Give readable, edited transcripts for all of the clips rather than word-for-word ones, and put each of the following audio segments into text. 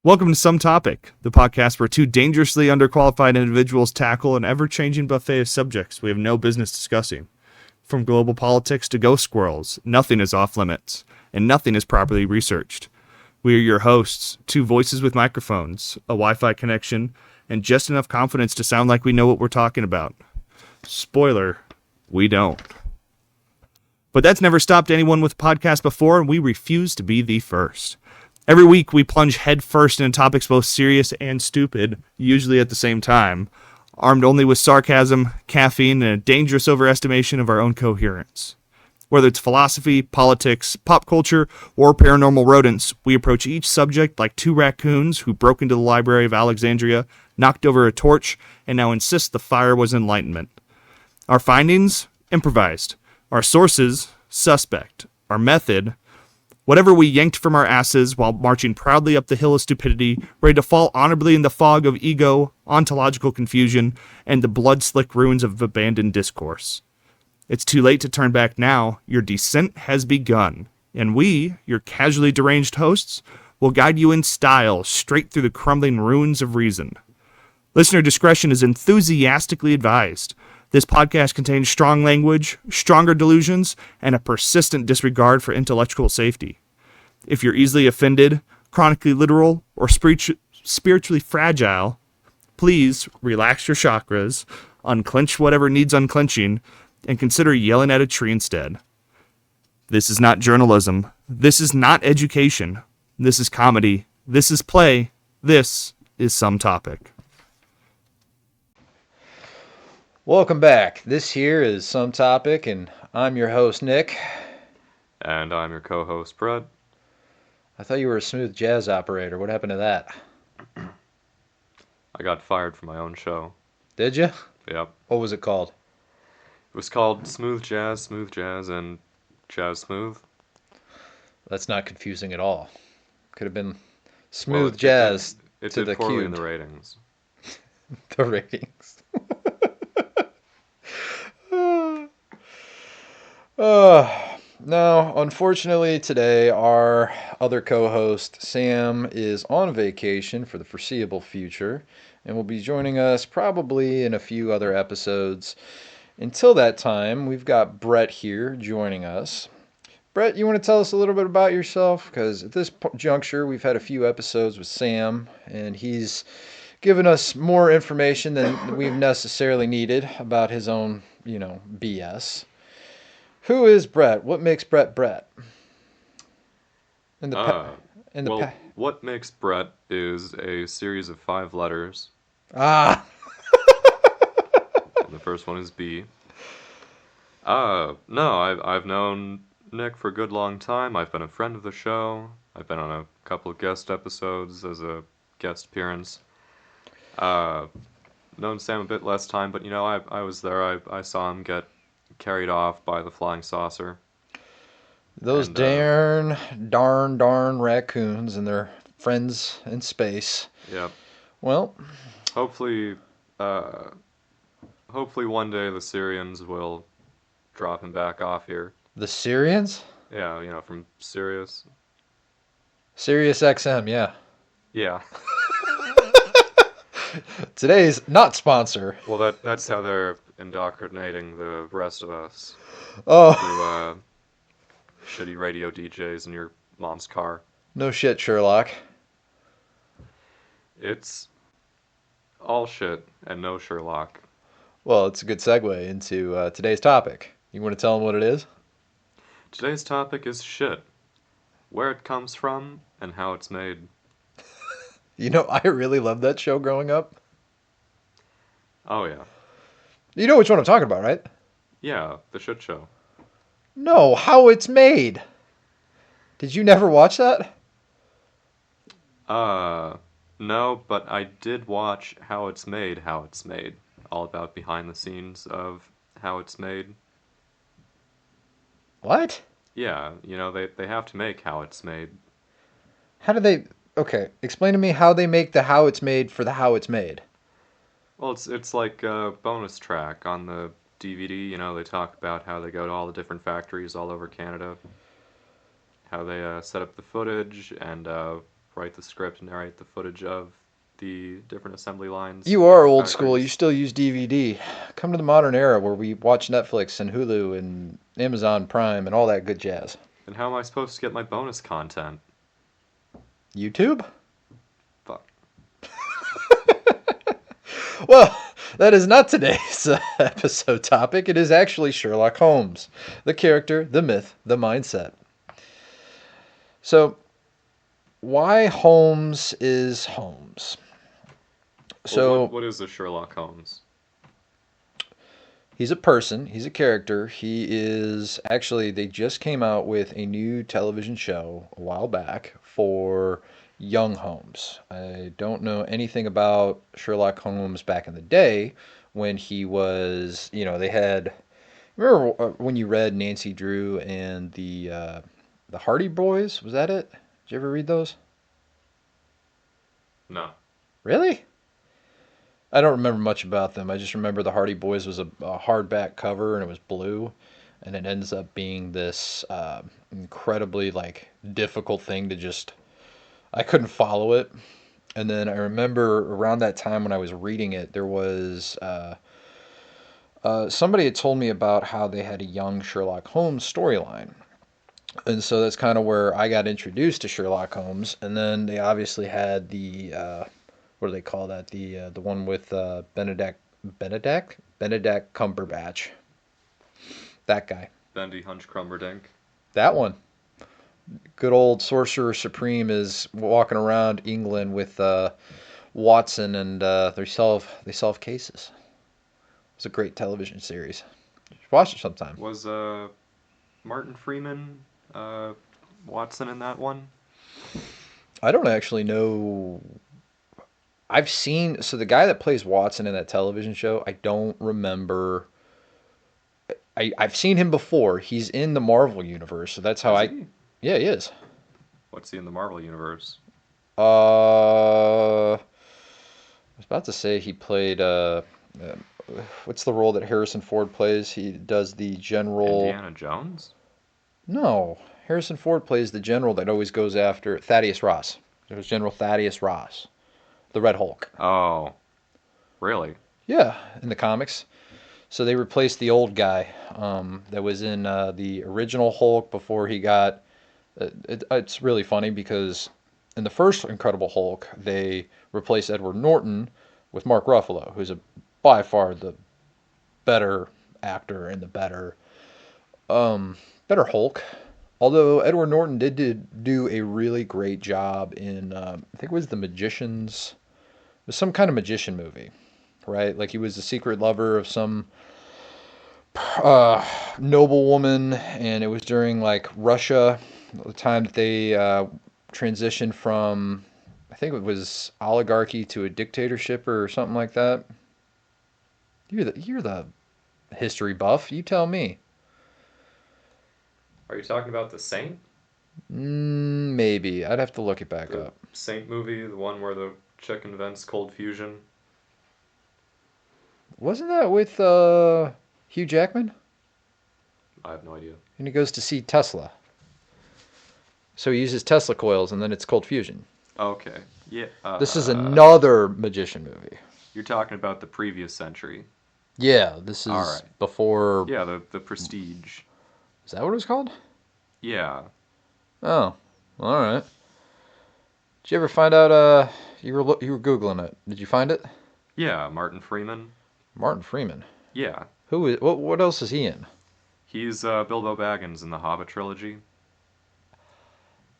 Welcome to Some Topic, the podcast where two dangerously underqualified individuals tackle an ever-changing buffet of subjects we have no business discussing. From global politics to ghost squirrels, nothing is off limits, and nothing is properly researched. We are your hosts, two voices with microphones, a Wi-Fi connection, and just enough confidence to sound like we know what we're talking about. Spoiler, we don't. But that's never stopped anyone with a podcast before, and we refuse to be the first. Every week, we plunge headfirst into topics both serious and stupid, usually at the same time, armed only with sarcasm, caffeine, and a dangerous overestimation of our own coherence. Whether it's philosophy, politics, pop culture, or paranormal rodents, we approach each subject like two raccoons who broke into the Library of Alexandria, knocked over a torch, and now insist the fire was enlightenment. Our findings? Improvised. Our sources? Suspect. Our method? Whatever we yanked from our asses while marching proudly up the hill of stupidity, ready to fall honorably in the fog of ego, ontological confusion, and the blood-slick ruins of abandoned discourse. It's too late to turn back now. Your descent has begun. And we, your casually deranged hosts, will guide you in style straight through the crumbling ruins of reason. Listener discretion is enthusiastically advised. This podcast contains strong language, stronger delusions, and a persistent disregard for intellectual safety. If you're easily offended, chronically literal, or spiritually fragile, please relax your chakras, unclench whatever needs unclenching, and consider yelling at a tree instead. This is not journalism. This is not education. This is comedy. This is play. This is Some Topic. Welcome back. This here is Some Topic, and I'm your host, Nick. And I'm your co-host, Brett. I thought you were a smooth jazz operator. What happened to that? I got fired from my own show. Did you? Yep. What was it called? It was called Smooth Jazz, and Jazz Smooth. That's not confusing at all. Could have been Smooth Jazz it to did the poorly cubed. in the ratings. The ratings. Now, unfortunately, today our other co-host, Sam, is on vacation for the foreseeable future and will be joining us probably in a few other episodes. Until that time, we've got Brett here joining us. Brett, you want to tell us a little bit about yourself? Because at this juncture, we've had a few episodes with Sam, and he's given us more information than we've necessarily needed about his own, BS. Who is Brett? What makes Brett Brett? What makes Brett is a series of 5 letters. Ah! And the first one is B. No, I've known Nick for a good long time. I've been a friend of the show. I've been on a couple of guest episodes as a guest appearance. Known Sam a bit less time, but I was there. I saw him get carried off by the flying saucer. Those darn raccoons and their friends in space. Yep. Well, hopefully one day the Syrians will drop him back off here. The Syrians? Yeah, from Sirius. Sirius XM, yeah. Yeah. Today's not sponsor. Well, that's how they're indoctrinating the rest of us. Oh. Through shitty radio DJs in your mom's car. No shit, Sherlock. It's all shit and no Sherlock. Well, it's a good segue into today's topic. You want to tell them what it is? Today's topic is shit. Where it comes from and how it's made. I really loved that show growing up. Oh, yeah. You know which one I'm talking about, right? Yeah, the shit show. No, how it's made. Did you never watch that? No, but I did watch How It's Made. All about behind the scenes of how it's made. What? Yeah, they have to make How It's Made. How do they... Okay, explain to me how they make the How It's Made for the How It's Made. Well, it's like a bonus track on the DVD. They talk about how they go to all the different factories all over Canada, how they set up the footage, and write the script, narrate the footage of the different assembly lines. You are old factories. school. You still use DVD. Come to the modern era where we watch Netflix and Hulu and Amazon Prime and all that good jazz. And how am I supposed to get my bonus content? YouTube? Fuck. Well, that is not today's episode topic. It is actually Sherlock Holmes. The character, the myth, the mindset. So, why Holmes is Holmes? So, what is a Sherlock Holmes? he's a person, he's a character. He is actually, they just came out with a new television show a while back for young Holmes. I don't know anything about Sherlock Holmes back in the day when he was, they had, remember when you read Nancy Drew and the Hardy Boys? Was that it? Did you ever read those? No. Really? I don't remember much about them. I just remember the Hardy Boys was a hardback cover and it was blue, and it ends up being this incredibly difficult thing to just. I couldn't follow it, and then I remember around that time when I was reading it, there was somebody had told me about how they had a young Sherlock Holmes storyline. And so that's kind of where I got introduced to Sherlock Holmes, and then they obviously had the what do they call that? The one with Benedict Cumberbatch. That guy. Bendy Hunch Crumberdink. That one. Good old Sorcerer Supreme is walking around England with Watson, and they solve cases. It's a great television series. You should watch it sometime. Was Martin Freeman Watson in that one? I don't actually know. I've seen, so the guy that plays Watson in that television show, I don't remember. I've seen him before. He's in the Marvel universe, so that's how Is he? Yeah, he is. What's he in the Marvel universe? I was about to say he played. What's the role that Harrison Ford plays? He does the general. Indiana Jones? No, Harrison Ford plays the general that always goes after Thaddeus Ross. It was General Thaddeus Ross, the Red Hulk. Oh, really? Yeah, in the comics. So they replaced the old guy that was in the original Hulk before he got. It's really funny because in the first Incredible Hulk, they replaced Edward Norton with Mark Ruffalo, who's by far the better actor and the better Hulk. Although Edward Norton did do a really great job in, I think it was The Magicians. It was some kind of magician movie, right? Like he was the secret lover of some noblewoman, and it was during Russia, the time that they transitioned from, I think it was oligarchy to a dictatorship or something like that. You're the history buff. You tell me. Are you talking about The Saint? Maybe. I'd have to look it back The up. Saint movie, the one where the chick invents cold fusion? Wasn't that with Hugh Jackman? I have no idea. And he goes to see Tesla. So he uses Tesla coils, and then it's cold fusion. Okay. Yeah. This is another magician movie. You're talking about the previous century. Yeah, this is All right. before... Yeah, the Prestige. Is that what it was called? Yeah. Oh, all right. Did you ever find out? You were Googling it. Did you find it? Yeah, Martin Freeman. Martin Freeman. Yeah. Who is? What else is he in? He's Bilbo Baggins in the Hobbit trilogy.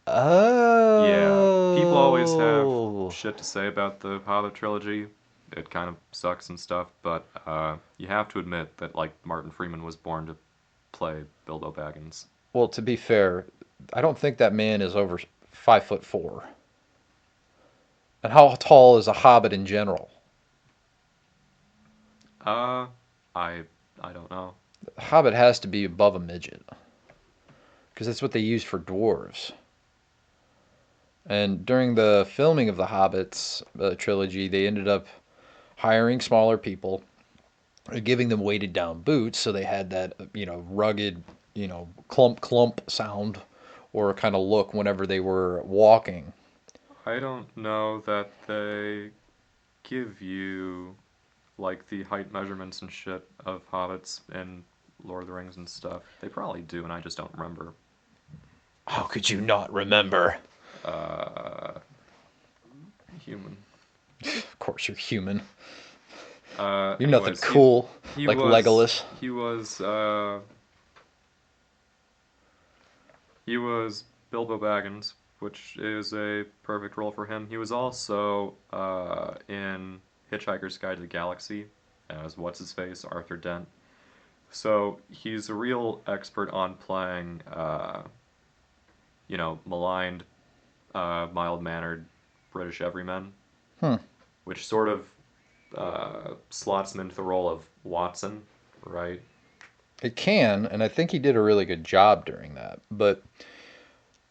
Oh. Yeah. People always have shit to say about the Hobbit trilogy. It kind of sucks and stuff, but you have to admit that Martin Freeman was born to play Bilbo Baggins. Well, to be fair, I don't think that man is over 5'4". And how tall is a hobbit in general? I don't know. A hobbit has to be above a midget, because that's what they use for dwarves. And during the filming of the Hobbits trilogy, they ended up hiring smaller people, giving them weighted down boots, so they had that rugged, clump sound or kind of look whenever they were walking. I don't know that they give you, like, the height measurements and shit of hobbits in Lord of the Rings and stuff. They probably do, and I just don't remember. How could you not remember? Human. Of course you're human. You're You're nothing cool, like Legolas. He was Bilbo Baggins, which is a perfect role for him. He was also in Hitchhiker's Guide to the Galaxy as what's-his-face, Arthur Dent. So he's a real expert on playing, maligned, mild-mannered British everyman, which sort of slots him into the role of Watson, right? It can, and I think he did a really good job during that. But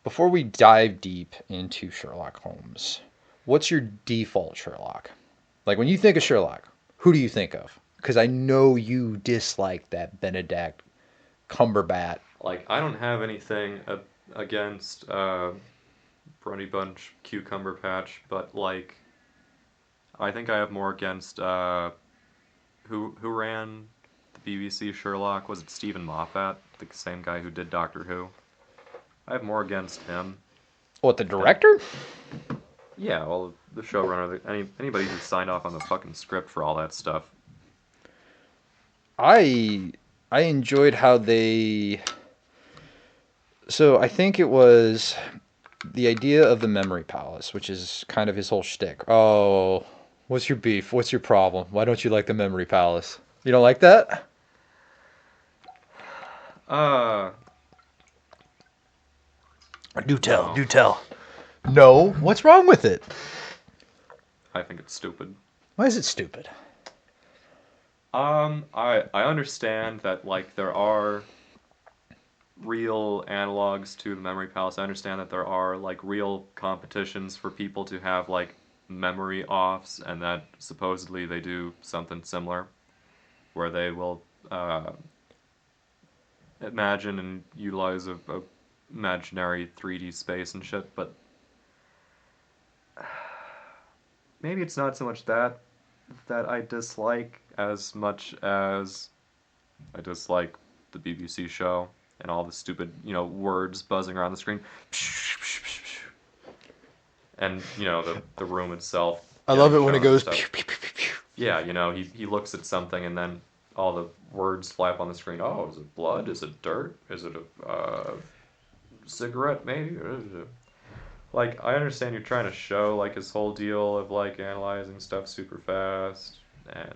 before we dive deep into Sherlock Holmes, what's your default Sherlock? Like, when you think of Sherlock, who do you think of? Because I know you dislike that Benedict Cumberbatch. Like, I don't have anything against Brunny Bunch Cucumber Patch, but, like, I think I have more against who ran the BBC Sherlock? Was it Stephen Moffat, the same guy who did Doctor Who? I have more against him. What, the director? Yeah, well, the showrunner, anybody who signed off on the fucking script for all that stuff. I enjoyed how they... So I think it was the idea of the memory palace, which is kind of his whole shtick. Oh, what's your beef? What's your problem? Why don't you like the memory palace? You don't like that? Do tell, No. do tell. No, what's wrong with it? I think it's stupid. Why is it stupid? I understand that, like, there are real analogs to the memory palace. I understand that there are, like, real competitions for people to have, like, memory offs, and that supposedly they do something similar, where they will imagine and utilize a imaginary 3D space and shit, but maybe it's not so much that I dislike as much as I dislike the BBC show and all the stupid, words buzzing around the screen. And, the room itself. I love it when it goes... Pew, pew, pew, pew, pew. Yeah, he looks at something and then all the words fly up on the screen. Oh, is it blood? Is it dirt? Is it a cigarette, maybe? Like, I understand you're trying to show, like, his whole deal of, like, analyzing stuff super fast, and,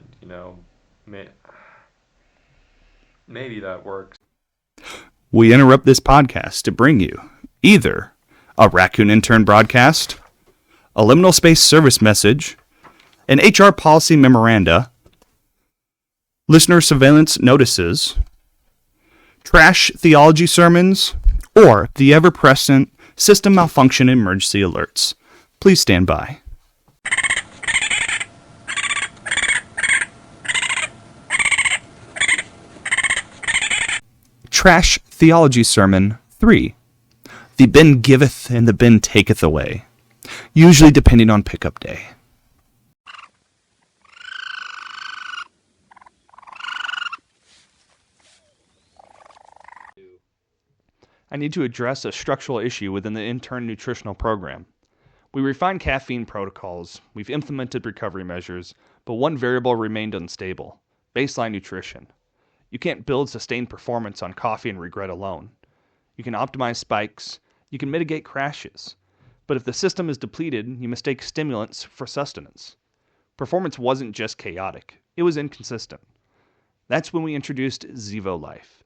maybe that works. We interrupt this podcast to bring you either a Raccoon Intern broadcast, a liminal space service message, an HR policy memoranda, listener surveillance notices, trash theology sermons, or the ever-present system malfunction emergency alerts. Please stand by. Trash Theology Sermon 3. The bin giveth and the bin taketh away, usually depending on pickup day. I need to address a structural issue within the intern nutritional program. We refined caffeine protocols, we've implemented recovery measures, but one variable remained unstable: baseline nutrition. You can't build sustained performance on coffee and regret alone. You can optimize spikes, you can mitigate crashes, but if the system is depleted, you mistake stimulants for sustenance. Performance wasn't just chaotic, it was inconsistent. That's when we introduced Zevo Life.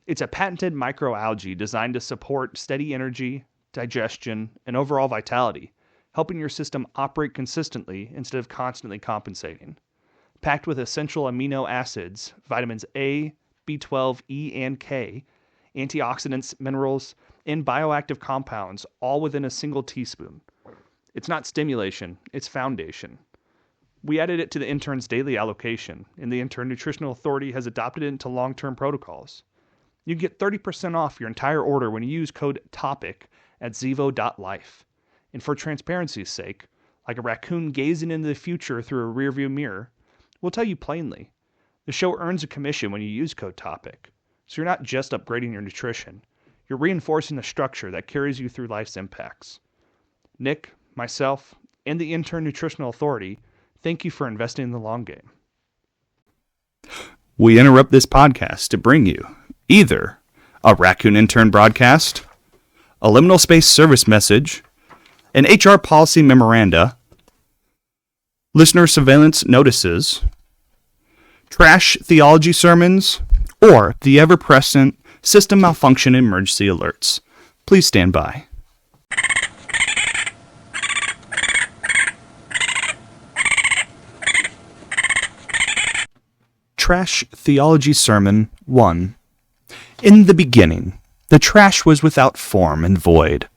It's a patented microalgae designed to support steady energy, digestion, and overall vitality, helping your system operate consistently instead of constantly compensating. Packed with essential amino acids, vitamins A, B12, E, and K, antioxidants, minerals, and bioactive compounds, all within a single teaspoon. It's not stimulation, it's foundation. We added it to the intern's daily allocation, and the Intern Nutritional Authority has adopted it into long-term protocols. You get 30% off your entire order when you use code TOPIC at zevo.life. And for transparency's sake, like a raccoon gazing into the future through a rearview mirror, we'll tell you plainly. The show earns a commission when you use code TOPIC, so you're not just upgrading your nutrition, you're reinforcing the structure that carries you through life's impacts. Nick, myself, and the Intern Nutritional Authority thank you for investing in the long game. We interrupt this podcast to bring you either a Raccoon Intern broadcast, a liminal space service message, an HR policy memoranda, listener surveillance notices, trash theology sermons, or the ever-present system malfunction emergency alerts. Please stand by. Trash Theology Sermon 1. In the beginning, the trash was without form and void,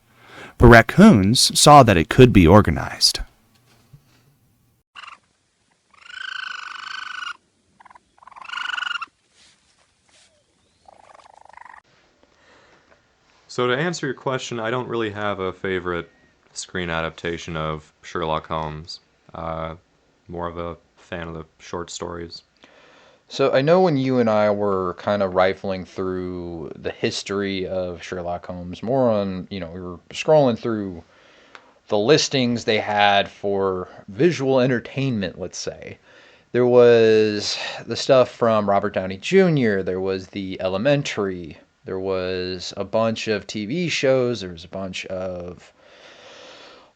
but raccoons saw that it could be organized. So to answer your question, I don't really have a favorite screen adaptation of Sherlock Holmes. More of a fan of the short stories. So I know when you and I were kind of rifling through the history of Sherlock Holmes, more on, we were scrolling through the listings they had for visual entertainment, let's say. There was the stuff from Robert Downey Jr., there was the Elementary, there was a bunch of TV shows, there was a bunch of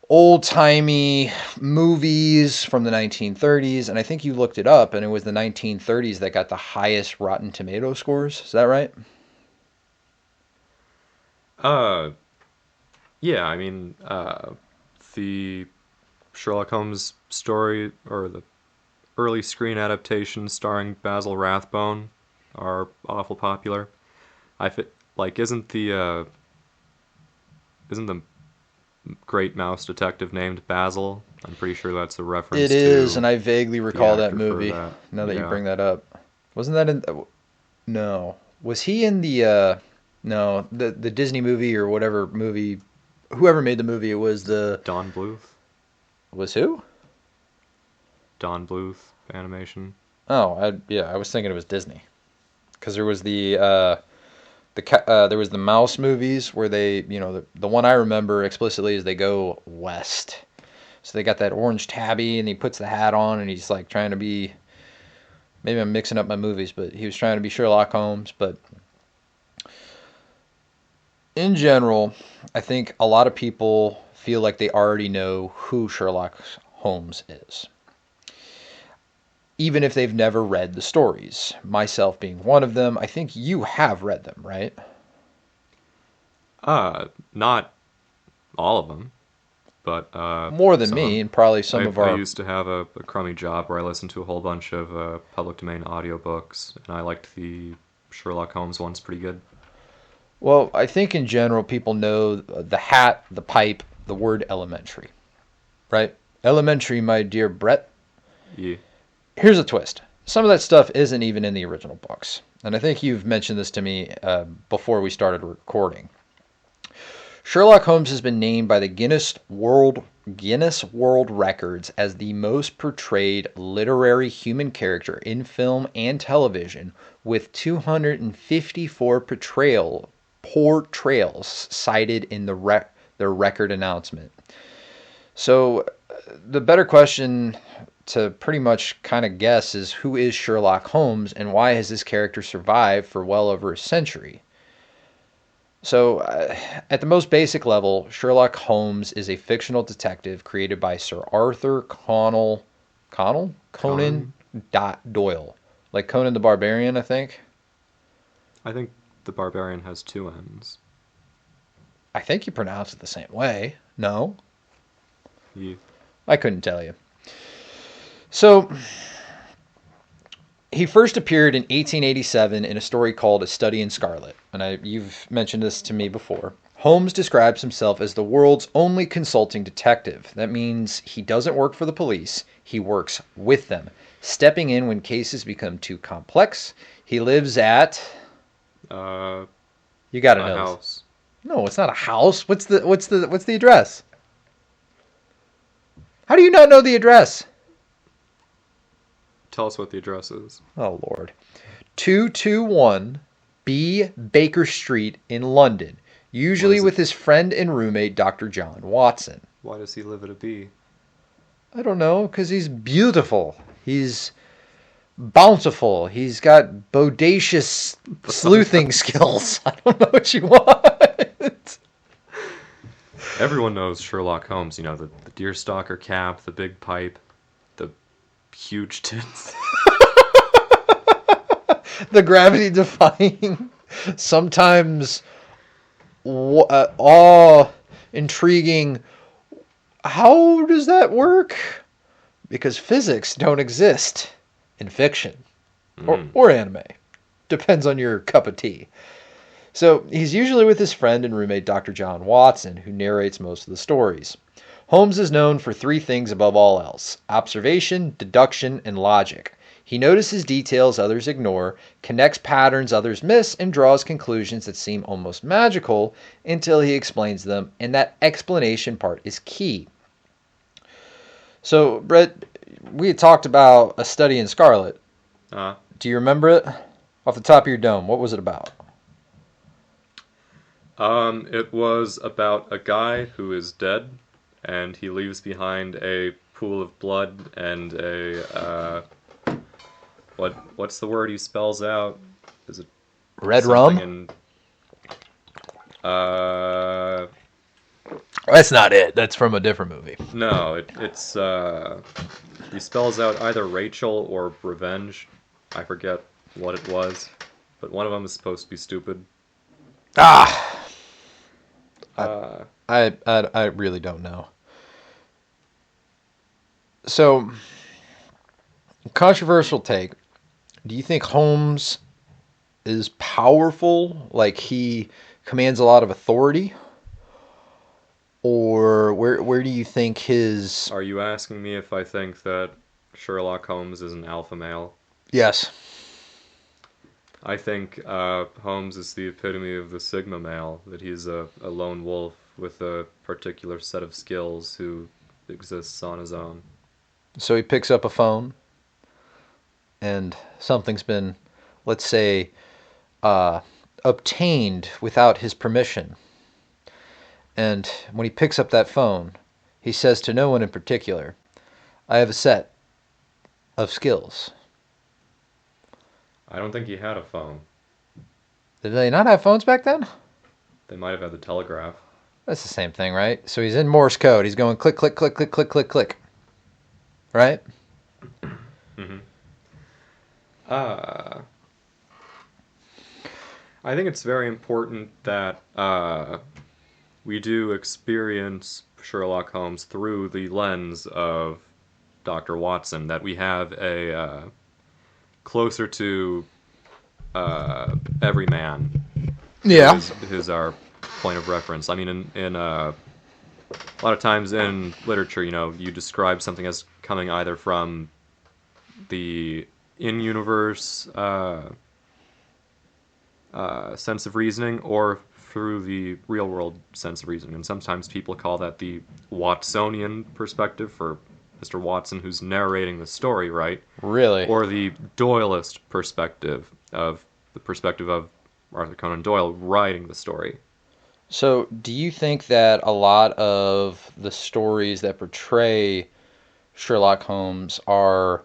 old-timey movies from the 1930s, and I think you looked it up, and it was the 1930s that got the highest Rotten Tomato scores. Is that right? Yeah, I mean, the Sherlock Holmes story, or the early screen adaptations starring Basil Rathbone, are awful popular. Isn't the great mouse detective named Basil? I'm pretty sure that's a reference It to is, and I vaguely recall that actor for movie, that. now that you Yeah. bring that up. Wasn't that in... No. Was he in the... No, the Disney movie or whatever movie... Whoever made the movie, it was the... Don Bluth? Was who? Don Bluth animation. Oh, I was thinking it was Disney. Because there was there was the mouse movies where they, the one I remember explicitly is they go west. So they got that orange tabby and he puts the hat on and he's like trying to be, maybe I'm mixing up my movies, but he was trying to be Sherlock Holmes. But in general, I think a lot of people feel like they already know who Sherlock Holmes is, even if they've never read the stories. Myself being one of them, I think you have read them, right? Not all of them, but More than some. me, and probably some of our... I used to have a crummy job where I listened to a whole bunch of public domain audiobooks, and I liked the Sherlock Holmes ones pretty good. Well, I think in general people know the hat, the pipe, the word elementary, right? Elementary, my dear Brett. Yeah. Here's a twist. Some of that stuff isn't even in the original books. And I think you've mentioned this to me before we started recording. Sherlock Holmes has been named by the Guinness World Records as the most portrayed literary human character in film and television, with 254 portrayals cited in their record announcement. So the better question to pretty much kind of guess is, who is Sherlock Holmes and why has this character survived for well over a century? So, at the most basic level, Sherlock Holmes is a fictional detective created by Sir Arthur Conan Doyle. Like Conan the Barbarian, I think. I think the Barbarian has two N's. I think you pronounce it the same way. No? Yeah. I couldn't tell you. So, he first appeared in 1887 in a story called A Study in Scarlet, and you've mentioned this to me before. Holmes describes himself as the world's only consulting detective. That means he doesn't work for the police, he works with them, stepping in when cases become too complex. He lives at... you gotta know house. this. No, it's not a house. What's the address? How do you not know the address? Tell us what the address is. Oh, Lord. 221 B. Baker Street in London. Usually with his friend and roommate, Dr. John Watson. Why does he live at a B? I don't know, because he's beautiful. He's bountiful. He's got bodacious sleuthing skills. I don't know what you want. Everyone knows Sherlock Holmes. You know, the deerstalker cap, the big pipe, the huge tits. The gravity-defying, sometimes awe-intriguing. How does that work? Because physics don't exist in fiction or anime. Depends on your cup of tea. So he's usually with his friend and roommate Dr. John Watson, who narrates most of the stories. Holmes is known for three things above all else: observation, deduction, and logic. He notices details others ignore, connects patterns others miss, and draws conclusions that seem almost magical until he explains them, and that explanation part is key. So, Brett, we had talked about A Study in Scarlet. Do you remember it? Off the top of your dome, what was it about? It was about a guy who is dead, and he leaves behind a pool of blood and a, what's the word he spells out? Is it Red rum? That's not it. That's from a different movie. No, it's he spells out either Rachel or revenge. I forget what it was, but one of them is supposed to be stupid. I really don't know. So, controversial take. Do you think Holmes is powerful? Like he commands a lot of authority? Or where do you think his... Are you asking me if I think that Sherlock Holmes is an alpha male? Yes. I think Holmes is the epitome of the Sigma male, that he's a lone wolf with a particular set of skills who exists on his own. So he picks up a phone, and something's been, let's say, obtained without his permission. And when he picks up that phone, he says to no one in particular, I have a set of skills. I don't think he had a phone. Did they not have phones back then? They might have had the telegraph. That's the same thing, right? So he's in Morse code. He's going click, click, click, click, click, click, click. Right? Mm-hmm. I think it's very important that we do experience Sherlock Holmes through the lens of Dr. Watson, that we have a closer to every man. Yeah. Is our point of reference. I mean, in a lot of times in literature, you know, you describe something as coming either from the in-universe sense of reasoning or through the real-world sense of reasoning. And sometimes people call that the Watsonian perspective for Mr. Watson, who's narrating the story, right? Really? Or the Doyleist perspective of Arthur Conan Doyle writing the story. So, do you think that a lot of the stories that portray Sherlock Holmes are...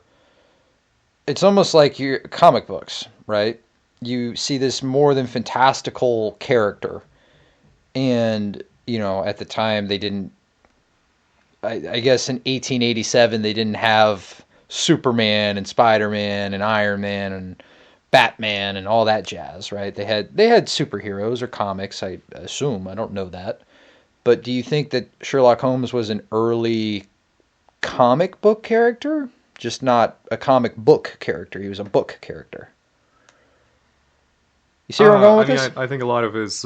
It's almost like your comic books, right? You see this more than fantastical character. And, you know, at the time they didn't... I guess in 1887 they didn't have Superman and Spider-Man and Iron Man and Batman and all that jazz, right? They had superheroes or comics, I assume. I don't know that. But do you think that Sherlock Holmes was an early comic book character? Just not a comic book character. He was a book character. You see where I'm going with this? I think a lot of his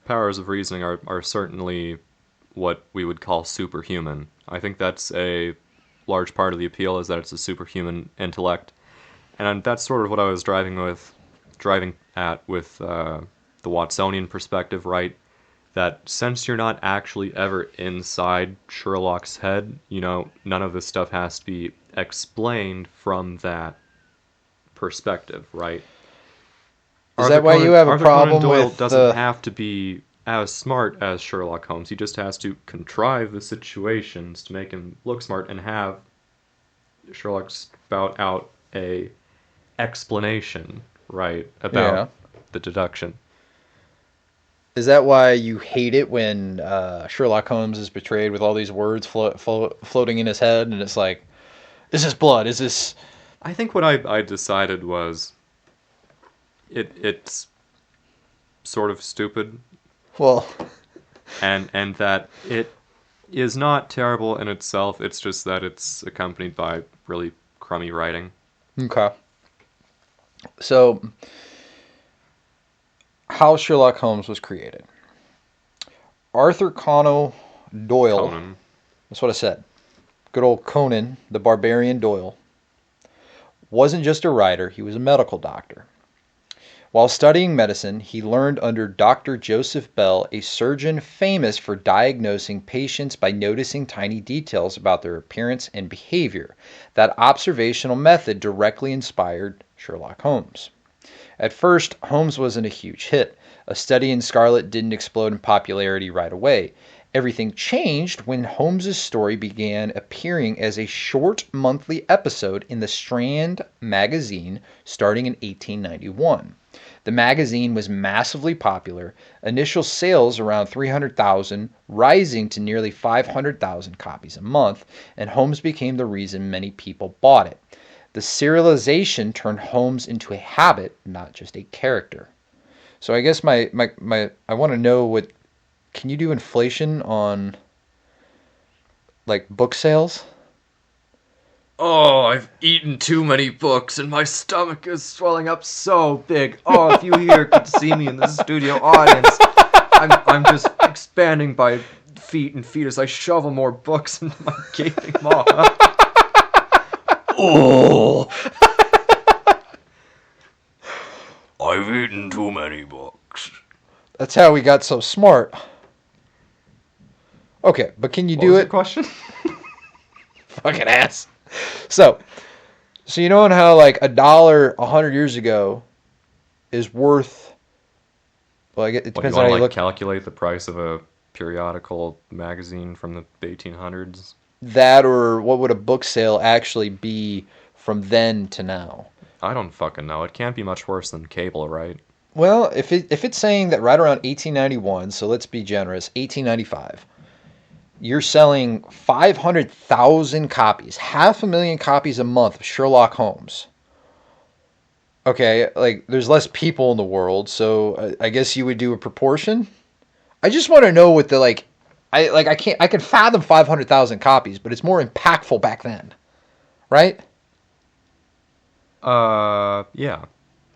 powers of reasoning are certainly what we would call superhuman. I think that's a large part of the appeal, is that it's a superhuman intellect. And that's sort of what I was driving at with the Watsonian perspective, right? that since you're not actually ever inside Sherlock's head, none of this stuff has to be explained from that perspective, right? Is that why you have a Arthur problem Conan Doyle with doesn't have to be as smart as Sherlock Holmes. He just has to contrive the situations to make him look smart and have Sherlock spout out a explanation, right, about the deduction. Is that why you hate it when Sherlock Holmes is portrayed with all these words floating in his head, and it's like, is this blood? Is this... I think what I decided was it's sort of stupid. Well... and that it is not terrible in itself. It's just that it's accompanied by really crummy writing. Okay. So, how Sherlock Holmes was created. Arthur Conan Doyle. Conan. That's what I said. Good old Conan, the barbarian Doyle, wasn't just a writer, he was a medical doctor. While studying medicine, he learned under Dr. Joseph Bell, a surgeon famous for diagnosing patients by noticing tiny details about their appearance and behavior. That observational method directly inspired Sherlock Holmes. At first, Holmes wasn't a huge hit. A study in Scarlet didn't explode in popularity right away. Everything changed when Holmes' story began appearing as a short monthly episode in the Strand magazine starting in 1891. The magazine was massively popular, initial sales around 300,000, rising to nearly 500,000 copies a month, and Holmes became the reason many people bought it. The serialization turned Holmes into a habit, not just a character. So I guess I want to know what... Can you do inflation on, like, book sales? Oh, I've eaten too many books and my stomach is swelling up so big. Oh, if you here could see me in the studio audience, I'm just expanding by feet and feet as I shovel more books into my gaping maw. Oh, I've eaten too many books. That's how we got so smart. Okay, but can you do it? Question? Fucking ass. So you know how like $1 100 years ago is worth... Well, it depends on how you look. Calculate the price of a periodical magazine from the 1800s? That, or what would a book sale actually be from then to now? I don't fucking know. It can't be much worse than cable, right? Well, if it's saying that right around 1891, so let's be generous, 1895, you're selling 500,000 copies, 500,000 copies a month of Sherlock Holmes. Okay, like, there's less people in the world, so I guess you would do a proportion. I just want to know what the, I can fathom 500,000 copies, but it's more impactful back then, right? Yeah.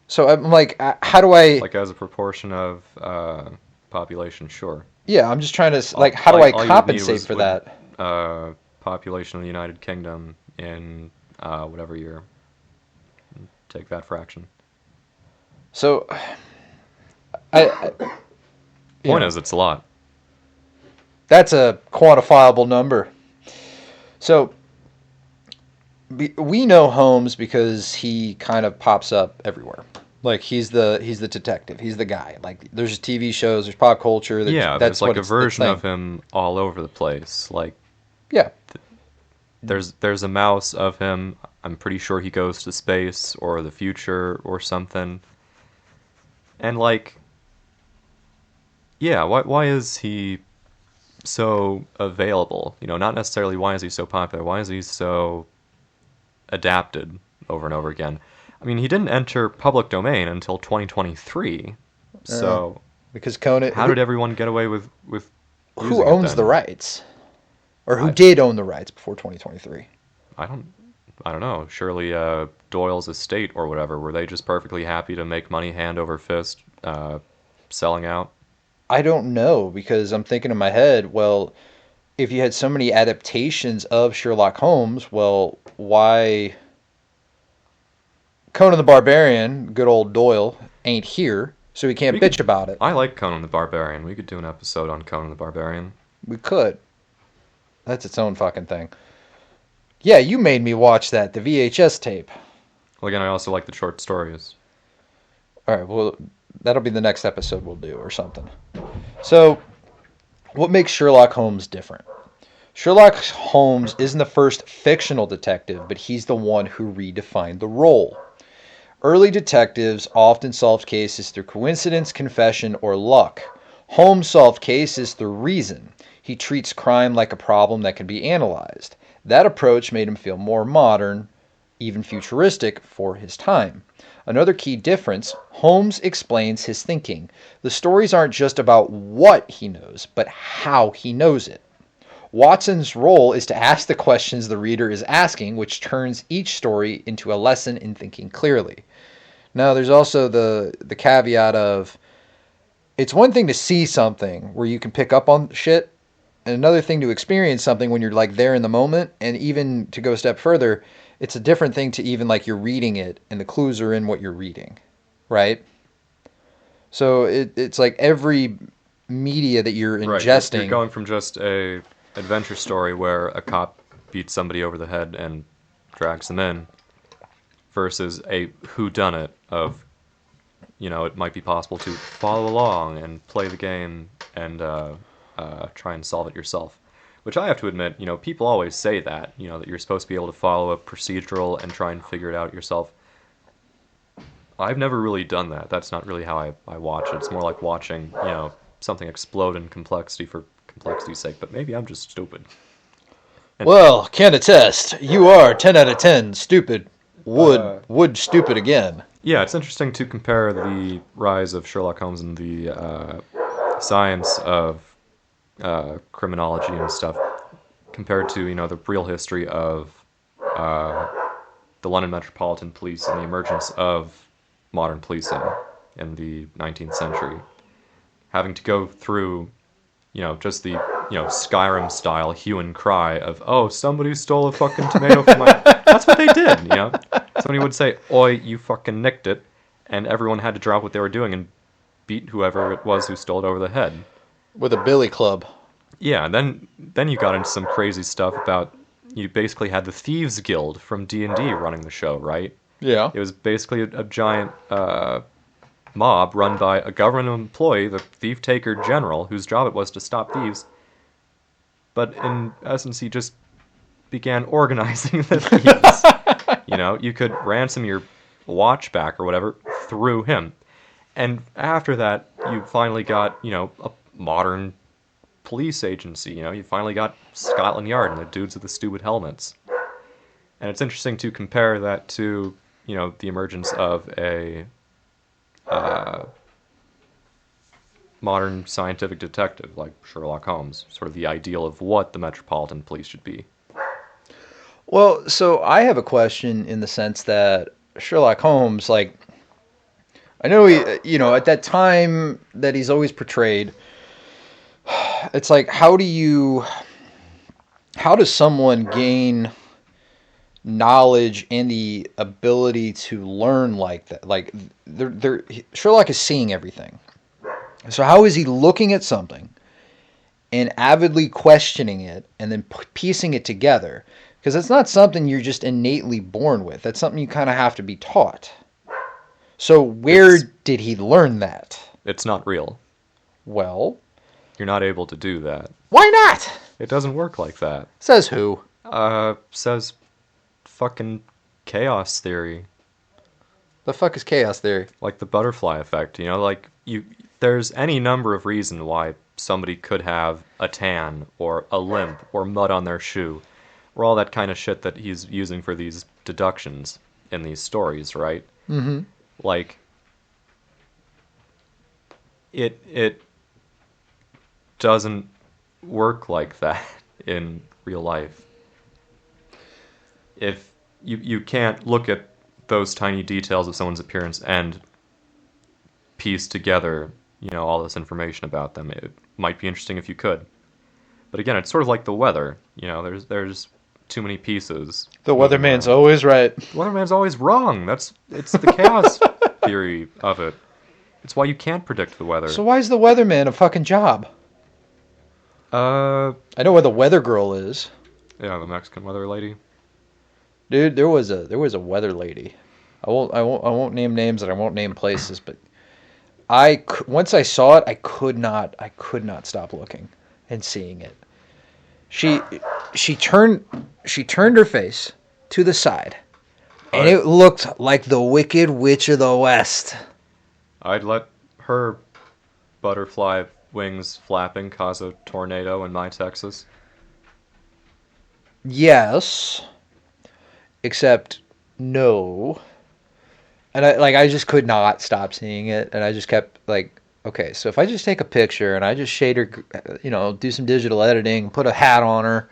So I'm like, how do I... Like, as a proportion of population, sure. Yeah, I'm just trying to, like, how do I compensate for that? Population of the United Kingdom in whatever year. Take that fraction. So, Point is, it's a lot. That's a quantifiable number. So, we know Holmes because he kind of pops up everywhere. Like, he's the detective. He's the guy. Like, there's TV shows, there's pop culture. There's like a version of him all over the place. Like, yeah, there's a mouse of him. I'm pretty sure he goes to space or the future or something. And like, yeah, why is he so available? Not necessarily why is he so popular. Why is he so adapted over and over again? I mean, he didn't enter public domain until 2023. So, because Conan... How did everyone get away with who owns the rights? Or who did own the rights before 2023? I don't know. Surely Doyle's estate or whatever, were they just perfectly happy to make money hand over fist selling out? I don't know, because I'm thinking in my head, well, if you had so many adaptations of Sherlock Holmes, well, why... Conan the Barbarian, good old Doyle, ain't here. so he can't bitch about it. I like Conan the Barbarian. We could do an episode on Conan the Barbarian. We could. That's its own fucking thing. Yeah, you made me watch that, the VHS tape. Well, again, I also like the short stories. All right, well, that'll be the next episode we'll do or something. So, what makes Sherlock Holmes different? Sherlock Holmes isn't the first fictional detective, but he's the one who redefined the role. Early detectives often solved cases through coincidence, confession, or luck. Holmes solved cases through reason. He treats crime like a problem that can be analyzed. That approach made him feel more modern, even futuristic, for his time. Another key difference, Holmes explains his thinking. The stories aren't just about what he knows, but how he knows it. Watson's role is to ask the questions the reader is asking, which turns each story into a lesson in thinking clearly. Now, there's also the caveat of, it's one thing to see something where you can pick up on shit, and another thing to experience something when you're like there in the moment, and even to go a step further, it's a different thing to even like you're reading it and the clues are in what you're reading, right? So it's like every media that you're ingesting. Right. You're going from just a adventure story where a cop beats somebody over the head and drags them in versus a whodunit of, it might be possible to follow along and play the game and try and solve it yourself. Which I have to admit, people always say that, that you're supposed to be able to follow a procedural and try and figure it out yourself. I've never really done that. That's not really how I watch it. It's more like watching, something explode in complexity for complexity's sake, but maybe I'm just stupid. Well, can attest. You are 10 out of 10 stupid. Would stupid again. Yeah, it's interesting to compare the rise of Sherlock Holmes and the science of criminology and stuff compared to, the real history of the London Metropolitan Police and the emergence of modern policing in the 19th century. Having to go through, just the, Skyrim-style hue and cry of, oh, somebody stole a fucking tomato from my... That's what they did, Somebody would say, oi, you fucking nicked it, and everyone had to drop what they were doing and beat whoever it was who stole it over the head. With a billy club. Yeah, then you got into some crazy stuff about, you basically had the Thieves Guild from D&D running the show, right? Yeah. It was basically a giant mob run by a government employee, the Thief-Taker General, whose job it was to stop thieves. But in essence, he just began organizing the thieves. You could ransom your watch back or whatever through him. And after that, you finally got, a modern police agency. You finally got Scotland Yard and the dudes with the stupid helmets. And it's interesting to compare that to, the emergence of a modern scientific detective like Sherlock Holmes, sort of the ideal of what the Metropolitan Police should be. Well, so I have a question in the sense that Sherlock Holmes, I know he, at that time that he's always portrayed, it's like, how does someone gain knowledge and the ability to learn like that? Like, Sherlock is seeing everything. So how is he looking at something and avidly questioning it and then piecing it together? Because it's not something you're just innately born with. That's something you kind of have to be taught. So where did he learn that? It's not real. Well, you're not able to do that. Why not? It doesn't work like that. Says who? Says fucking chaos theory. The fuck is chaos theory? Like the butterfly effect, there's any number of reasons why somebody could have a tan or a limp or mud on their shoe or all that kind of shit that he's using for these deductions in these stories, right? Mm-hmm. It doesn't work like that in real life. If you can't look at those tiny details of someone's appearance and piece together, all this information about them. It might be interesting if you could. But again, it's sort of like the weather. There's too many pieces. The weatherman's always right. The weatherman's always wrong. It's the chaos theory of it. It's why you can't predict the weather. So why is the weatherman a fucking job? I know where the weather girl is. Yeah, the Mexican weather lady. Dude, there was a weather lady. I won't name names and I won't name places, but once I saw it, I could not stop looking and seeing it. She turned her face to the side, and it looked like the Wicked Witch of the West. I'd let her butterfly wings flapping cause a tornado in my Texas. Yes, except no. And I just could not stop seeing it, and I just kept like, okay, so if I just take a picture and I just shade her, do some digital editing, put a hat on her,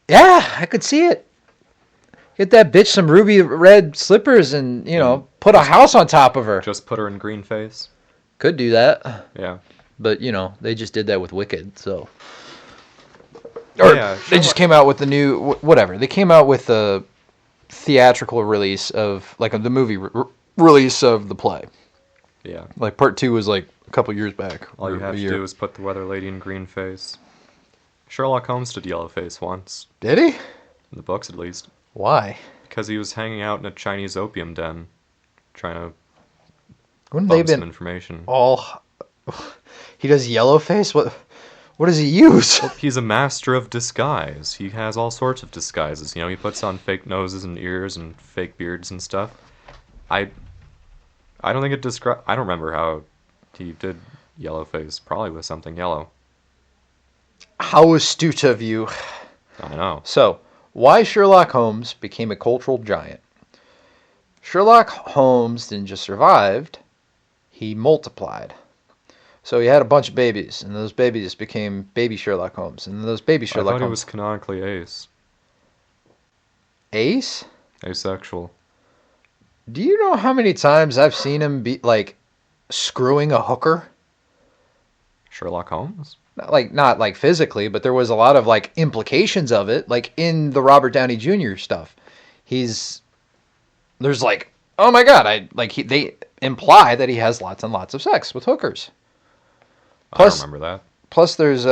yeah, I could see it. Get that bitch some ruby red slippers and, put a house on top of her. Just put her in green face. Could do that. Yeah. But, they just did that with Wicked, so. Or yeah, they just came out with the new, whatever. They came out with the theatrical release of, like, the movie release of the play. Yeah. Like, part 2 was, like, a couple years back. All you have to do is put the weather lady in green face. Sherlock Holmes did yellow face once. Did he? In the books, at least. Why? Because he was hanging out in a Chinese opium den, trying to Wouldn't bum they been some information. all... He does yellow face? What does he use? He's a master of disguise. He has all sorts of disguises. He puts on fake noses and ears and fake beards and stuff. I don't think it I don't remember how he did yellow face. Probably with something yellow. How astute of you. I know. So, why Sherlock Holmes became a cultural giant? Sherlock Holmes didn't just survive, he multiplied. So he had a bunch of babies, and those babies became baby Sherlock Holmes, and those baby Sherlock Holmes... I thought he was canonically ace. Ace? Asexual. Do you know how many times I've seen him be, like, screwing a hooker? Sherlock Holmes? Not like physically, but there was a lot of, like, implications of it, like, in the Robert Downey Jr. stuff. There's like, oh my god, they imply that he has lots and lots of sex with hookers. Plus, I remember that. Plus, there's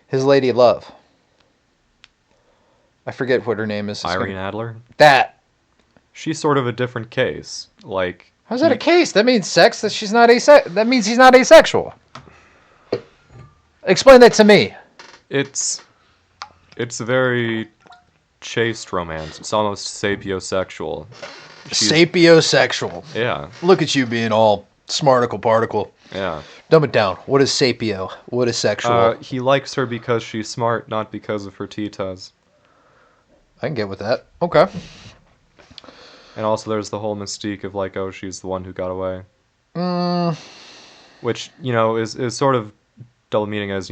his lady of love. I forget what her name is. Irene Adler? That. She's sort of a different case. Like, how's that a case? That means sex. That that means he's not asexual. Explain that to me. It's a very chaste romance. It's almost sapiosexual. Sapiosexual. Yeah. Look at you being all smarticle particle. Yeah. Dumb it down. What is sapio? What is sexual? He likes her because she's smart, not because of her titas. I can get with that. Okay. And also there's the whole mystique of like, oh, she's the one who got away. Which, is sort of double meaning as,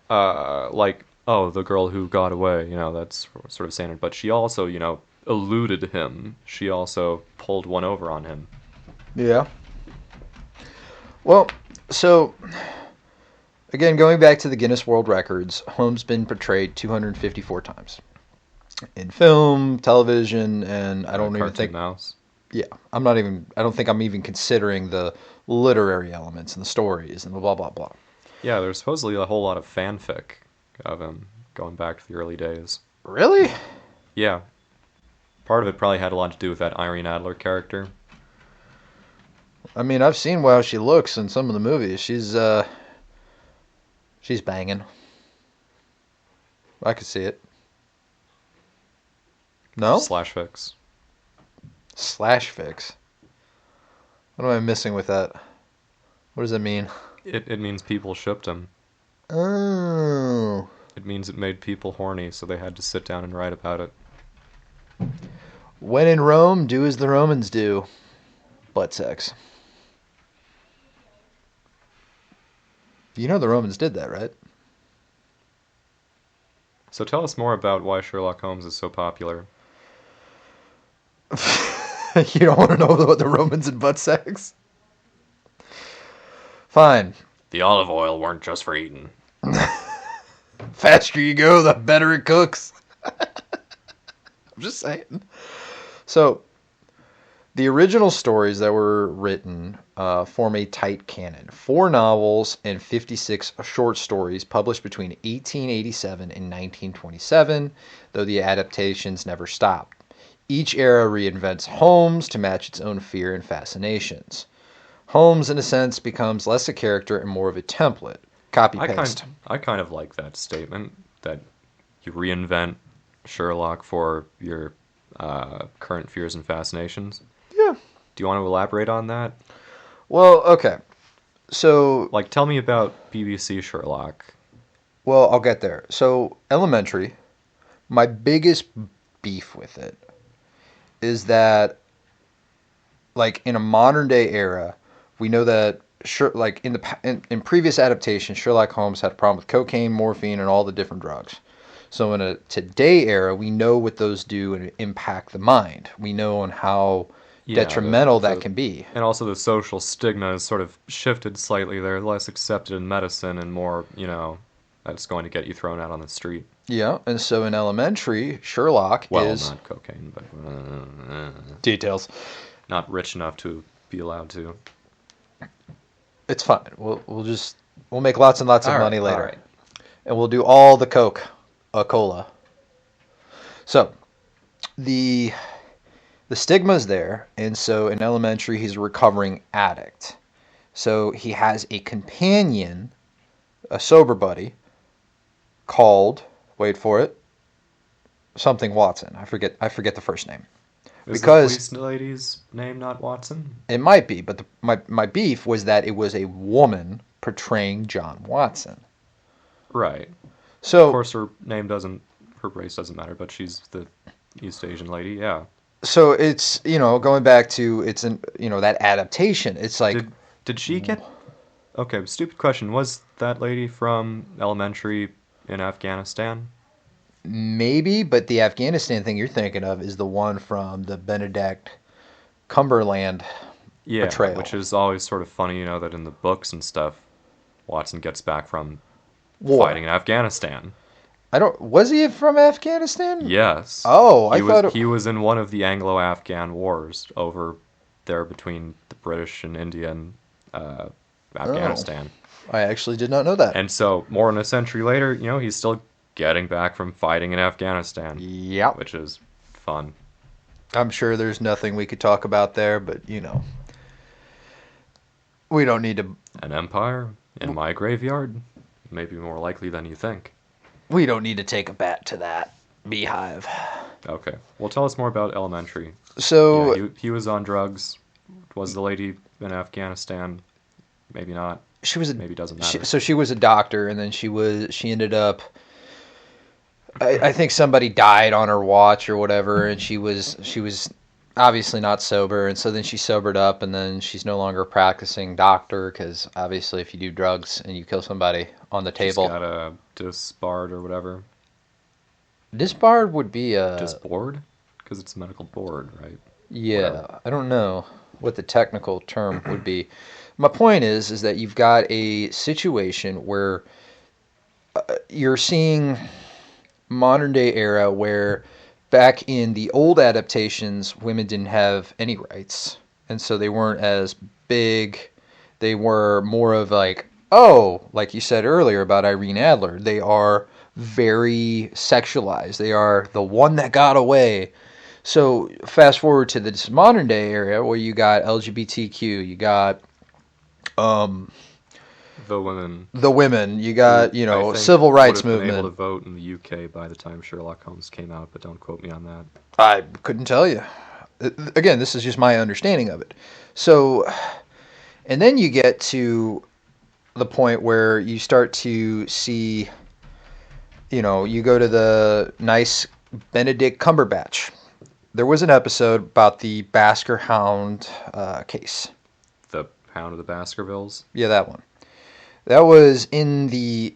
like, oh, the girl who got away, that's sort of saying it. But she also, eluded him. She also pulled one over on him. Yeah. Well, so, again, going back to the Guinness World Records, Holmes been portrayed 254 times. In film, television, and I don't even think... Mouse. Yeah, I don't think I'm even considering the literary elements and the stories and the blah, blah, blah. Yeah, there's supposedly a whole lot of fanfic of him going back to the early days. Really? Yeah. Part of it probably had a lot to do with that Irene Adler character. I mean, I've seen how she looks in some of the movies. She's banging. I could see it. No? Slash fix. Slash fix. What am I missing with that? What does that mean? It means people shipped him. Oh. It means it made people horny, so they had to sit down and write about it. When in Rome, do as the Romans do. Butt sex. You know the Romans did that, right? So tell us more about why Sherlock Holmes is so popular. You don't want to know about the Romans and butt sex? Fine. The olive oil weren't just for eating. Faster you go, the better it cooks. I'm just saying. So, The original stories that were written form a tight canon. 4 novels and 56 short stories published between 1887 and 1927, though the adaptations never stopped. Each era reinvents Holmes to match its own fear and fascinations. Holmes, in a sense, becomes less a character and more of a template. Copy-paste. I kind of like that statement that you reinvent Sherlock for your current fears and fascinations. Yeah. Do you want to elaborate on that? Well, okay. So, Like, tell me about BBC Sherlock. well, I'll get there. So, Elementary, my biggest beef with it is that, like, in a modern day era, we know that, like, in previous adaptations, Sherlock Holmes had a problem with cocaine, morphine, and all the different drugs. So, in a today era, we know what those do and impact the mind. We know on how detrimental that can be. And also the social stigma has sort of shifted slightly. They're less accepted in medicine and more, that's going to get you thrown out on the street. Yeah, and so in Elementary, Sherlock is... not cocaine, but Details. not rich enough to be allowed to. It's fine. We'll make lots and lots of All right, money later. all right. And we'll do all the cola. So, the stigma's there, and so in Elementary he's a recovering addict. So he has a companion, a sober buddy, called, wait for it, something Watson. I forget the first name. Is Because the police lady's name not Watson? it might be, but my beef was that it was a woman portraying John Watson. Right. So Of course, her race doesn't matter, but she's the East Asian lady, yeah. So it's, going back to that adaptation. It's like, Did she get... Okay, stupid question. Was that lady from Elementary in Afghanistan? maybe, but the Afghanistan thing you're thinking of is the one from the Benedict Cumberland Yeah, portrayal. which is always sort of funny, that in the books and stuff, Watson gets back from War. fighting in Afghanistan. Was he from Afghanistan? Yes. Oh, I thought he was in one of the Anglo-Afghan wars over there between the British and India and Afghanistan. I actually did not know that. And so, more than a century later, he's still getting back from fighting in Afghanistan. Yep. Which is fun. I'm sure there's nothing we could talk about there, but, we don't need to... An empire in my graveyard? Maybe more likely than you think. We don't need to take a bat to that beehive. Okay. Well, tell us more about Elementary. So... Yeah, he was on drugs. Was the lady in Afghanistan? Maybe not. She was Maybe doesn't matter. So she was a doctor, and then she ended up... I think somebody died on her watch or whatever, and she was obviously not sober, and so then she sobered up, and then she's no longer practicing doctor, because obviously if you do drugs and you kill somebody on the table... She's got a disbarred or whatever. Disbarred would be a... Disboard? Because it's a medical board, right? Yeah, Whatever. I don't know what the technical term would be. My point is that you've got a situation where you're seeing modern day era where back in the old adaptations, women didn't have any rights, and so they weren't as big. They were more of like, like you said earlier about Irene Adler, they are very sexualized. They are the one that got away. So fast forward to this modern day era where you got LGBTQ, you got The women. You got, I think civil rights would have been movement. able to vote in the UK by the time Sherlock Holmes came out, but don't quote me on that. I couldn't tell you. Again, this is just my understanding of it. So, and then you get to the point where you start to see, you go to the nice Benedict Cumberbatch. There was an episode about the Basker Hound case. The Hound of the Baskervilles? Yeah, that one. That was in the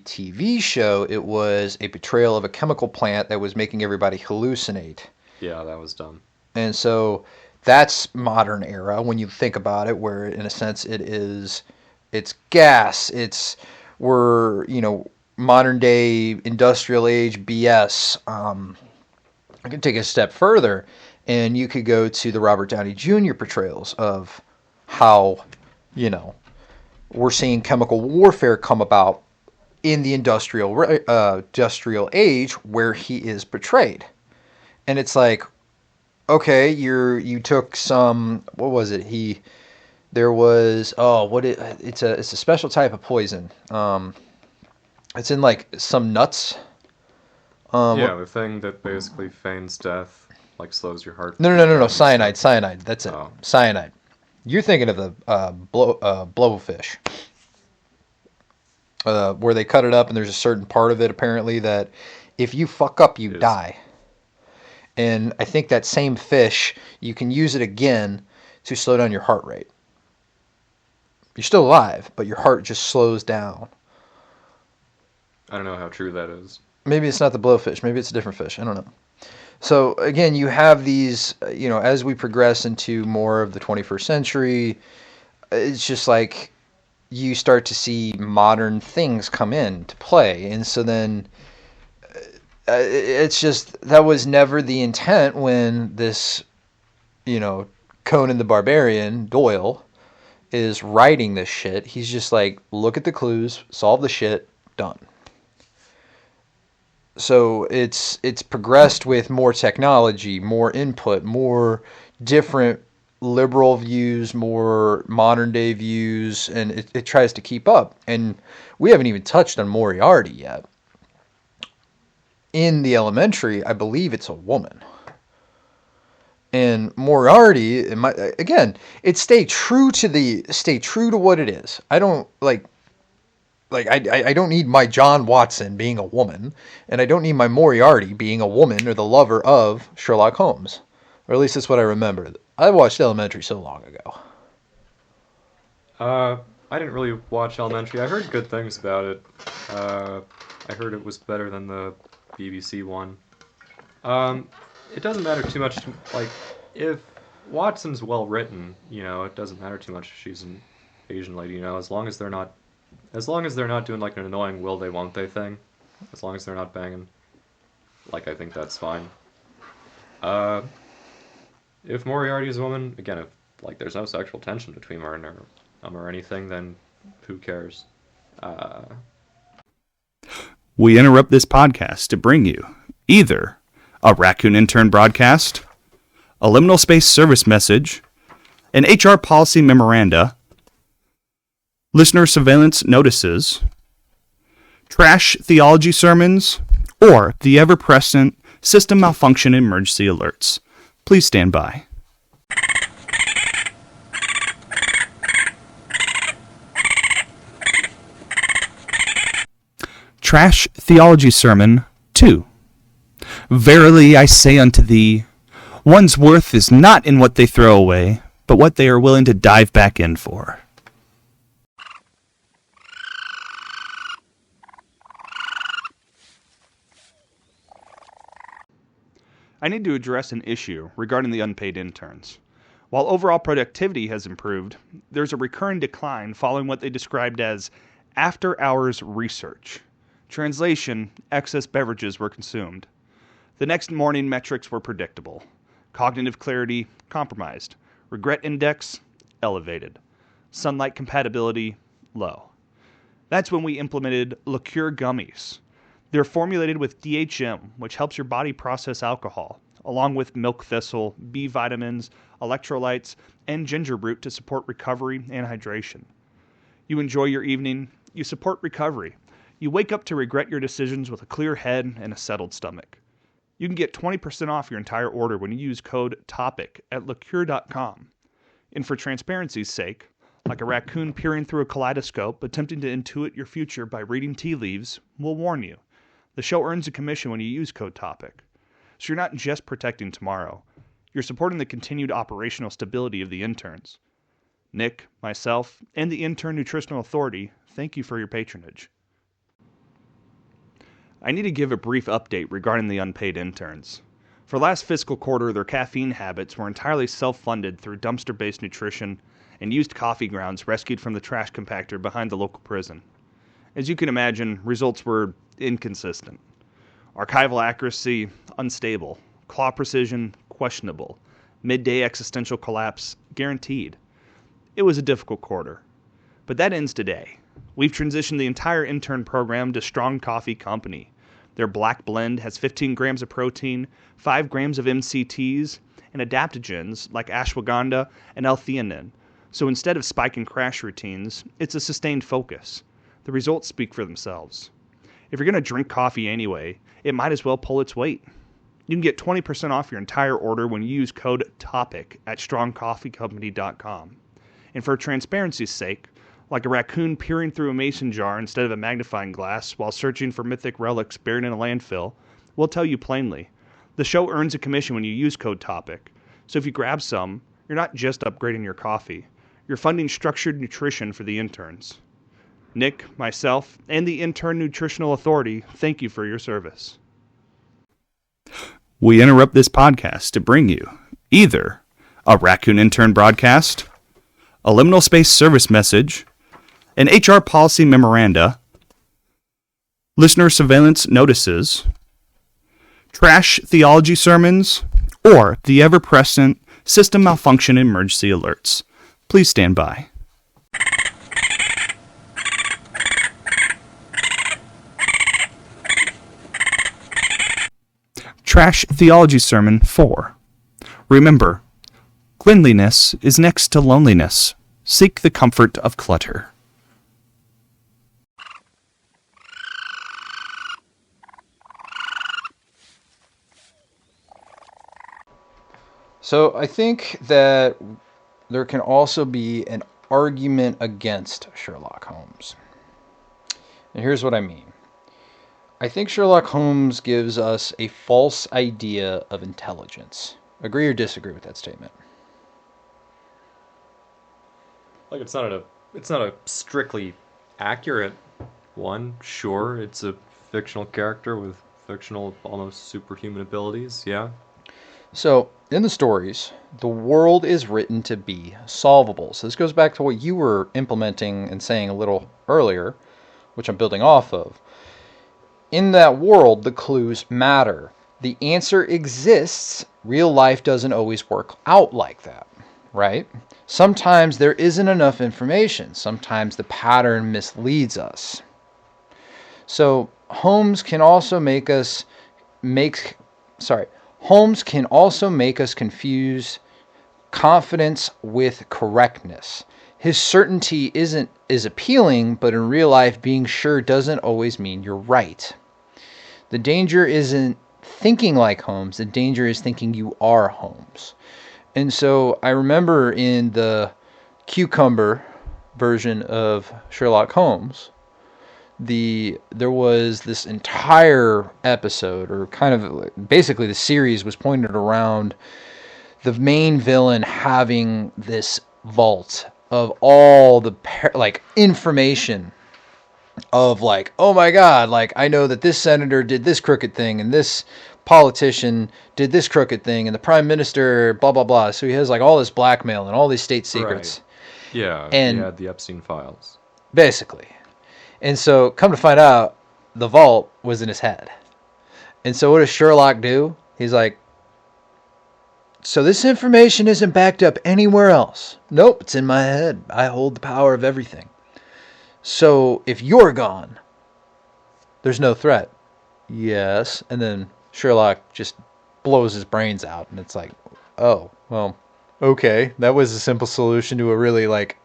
TV show. It was a portrayal of a chemical plant that was making everybody hallucinate. Yeah, that was dumb. And so that's modern era when you think about it, where in a sense it's gas, we're modern day industrial age BS. I can take a step further, And you could go to the Robert Downey Jr. portrayals of how, we're seeing chemical warfare come about in the industrial age where he is portrayed. And it's like, okay, you took some, what was it? It's a special type of poison. It's in like some nuts. The thing that basically feigns death, like slows your heart. No. Cyanide. That's it. Oh. Cyanide. You're thinking of the blowfish, where they cut it up, and there's a certain part of it apparently that if you fuck up, you die. And I think that same fish, you can use it again to slow down your heart rate. You're still alive, but your heart just slows down. I don't know how true that is. Maybe it's not the blowfish. Maybe it's a different fish. I don't know. So again, you have these, as we progress into more of the 21st century, it's just like you start to see modern things come into play. And so then it's just, that was never the intent when this, Conan the Barbarian, Doyle, is writing this shit. He's just like, look at the clues, solve the shit, done. So it's progressed with more technology, more input, more different liberal views, more modern day views, and it tries to keep up. And we haven't even touched on Moriarty yet. In the elementary, I believe it's a woman. And Moriarty, it stay true to what it is. I don't I don't need my John Watson being a woman, and I don't need my Moriarty being a woman or the lover of Sherlock Holmes. Or at least that's what I remember. I watched Elementary so long ago. I didn't really watch Elementary. I heard good things about it. I heard it was better than the BBC one. It doesn't matter too much, if Watson's well written, it doesn't matter too much if she's an Asian lady, as long as they're not doing like an annoying will they won't they thing, as long as they're not banging, I think that's fine. If Moriarty is a woman, again, if there's no sexual tension between her or anything, then who cares? We interrupt this podcast to bring you either a Raccoon Intern broadcast, a liminal space service message, an HR policy memoranda, listener surveillance notices, trash theology sermons, or the ever-present system malfunction emergency alerts. Please stand by. Trash Theology Sermon 2. Verily I say unto thee, one's worth is not in what they throw away, but what they are willing to dive back in for. I need to address an issue regarding the unpaid interns. While overall productivity has improved, there's a recurring decline following what they described as after-hours research. Translation, excess beverages were consumed. The next morning metrics were predictable. Cognitive clarity, compromised. Regret index, elevated. Sunlight compatibility, low. That's when we implemented liqueur gummies. They're formulated with DHM, which helps your body process alcohol, along with milk thistle, B vitamins, electrolytes, and ginger root to support recovery and hydration. You enjoy your evening, you support recovery. You wake up to regret your decisions with a clear head and a settled stomach. You can get 20% off your entire order when you use code TOPIC at liqueur.com. And for transparency's sake, like a raccoon peering through a kaleidoscope attempting to intuit your future by reading tea leaves, we'll warn you. The show earns a commission when you use code TOPIC. So you're not just protecting tomorrow, you're supporting the continued operational stability of the interns. Nick, myself, and the Intern Nutritional Authority thank you for your patronage. I need to give a brief update regarding the unpaid interns. For last fiscal quarter, their caffeine habits were entirely self-funded through dumpster-based nutrition and used coffee grounds rescued from the trash compactor behind the local prison. As you can imagine, results were inconsistent. Archival accuracy, unstable. Claw precision, questionable. Midday existential collapse guaranteed. It was a difficult quarter. But that ends today. We've transitioned the entire intern program to Strong Coffee Company. Their black blend has 15 grams of protein, 5 grams of MCTs, and adaptogens like ashwagandha and L-theanine. So instead of spike and crash routines, it's a sustained focus. The results speak for themselves. If you're going to drink coffee anyway, it might as well pull its weight. You can get 20% off your entire order when you use code TOPIC at strongcoffeecompany.com. And for transparency's sake, like a raccoon peering through a mason jar instead of a magnifying glass while searching for mythic relics buried in a landfill, we'll tell you plainly. The show earns a commission when you use code TOPIC. So if you grab some, you're not just upgrading your coffee. You're funding structured nutrition for the interns. Nick, myself, and the Intern Nutritional Authority thank you for your service. We interrupt this podcast to bring you either a Raccoon Intern broadcast, a liminal space service message, an HR policy memoranda, listener surveillance notices, trash theology sermons, or the ever-present system malfunction emergency alerts. Please stand by. Trash Theology Sermon 4. Remember, cleanliness is next to loneliness. Seek the comfort of clutter. So I think that there can also be an argument against Sherlock Holmes. And here's what I mean. I think Sherlock Holmes gives us a false idea of intelligence. Agree or disagree with that statement? Like it's not a strictly accurate one. Sure, it's a fictional character with fictional, almost superhuman abilities. Yeah. So, in the stories, the world is written to be solvable. So this goes back to what you were implementing and saying a little earlier, which I'm building off of. In that world, the clues matter. The answer exists. Real life doesn't always work out like that, right? Sometimes there isn't enough information. Sometimes the pattern misleads us. So Holmes can also make us confuse confidence with correctness. His certainty is appealing, but in real life, being sure doesn't always mean you're right. The danger isn't thinking like Holmes. The danger is thinking you are Holmes. And so I remember in the cucumber version of Sherlock Holmes, there was this entire episode, or kind of basically the series was pointed around the main villain having this vault of all the information of like, oh my god, like I know that this senator did this crooked thing and this politician did this crooked thing and the prime minister blah blah blah. So he has like all this blackmail and all these state secrets. Right. Yeah, and he had the Epstein files. Basically. And so come to find out, the vault was in his head. And so what does Sherlock do? He's like, so this information isn't backed up anywhere else. Nope, it's in my head. I hold the power of everything. So if you're gone, there's no threat. Yes. And then Sherlock just blows his brains out. And it's like, oh, well, okay. That was a simple solution to a really like,